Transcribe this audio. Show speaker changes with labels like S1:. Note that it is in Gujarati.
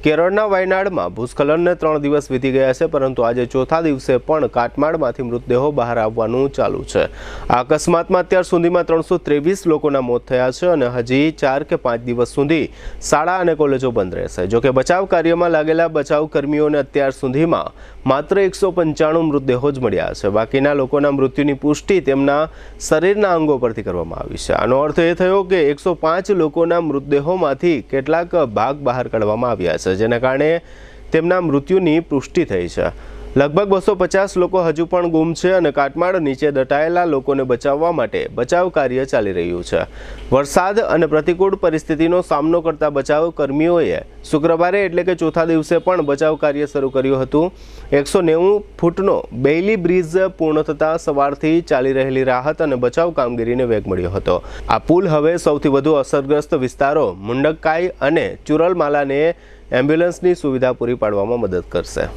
S1: કેરળના વાયનાડમાં ભૂસ્ખલનને 3 દિવસ વીતી ગયા છે, પરંતુ આજે ચોથા દિવસે પણ કાટમાળમાંથી મૃતદેહો બહાર આવવાનું ચાલુ છે। આ અકસ્માતમાં અત્યાર સુધીમાં 323 લોકોના મોત થયા છે અને હજી 4 કે 5 દિવસ સુધી શાળા અને કોલેજો બંધ રહેશે। જો કે બચાવ કાર્યમાં લાગેલા બચાવ કર્મીઓને અત્યાર સુધીમાં માત્ર 195 મૃતદેહો જ મળ્યા છે। બાકીના લોકોના મૃત્યુની પુષ્ટિ તેમના શરીરના અંગો પરથી કરવામાં આવી છે। આનો અર્થ એ થયો કે 105 લોકોના મૃતદેહોમાંથી કેટલાક ભાગ બહાર કાઢવામાં આવ્યા છે, જેના કારણે તેમના મૃત્યુની પુષ્ટિ થઈ છે। લગભગ 250 લોકો હજુ પણ ગુમ છે અને કાટમાળ નીચે દટાયેલા લોકોને બચાવવા માટે બચાવ કાર્ય ચાલી રહ્યું છે। વરસાદ અને પ્રતિકૂળ પરિસ્થિતિનો સામનો કરતા બચાવ કર્મીઓએ શુક્રવારે એટલે કે ચોથા દિવસે પણ બચાવ કાર્ય શરૂ કર્યું હતું। 190 ફૂટનો બેઇલી બ્રિજ પૂર્ણ થતાં સવારથી ચાલી રહેલી રાહત અને બચાવ કામગીરીને વેગ મળ્યો હતો। આ પુલ હવે સૌથી વધુ અસરગ્રસ્ત વિસ્તારો મુંડક્કાઈ અને ચુરલમાલાને એમ્બ્યુલન્સની સુવિધા પૂરી પાડવામાં મદદ કરશે।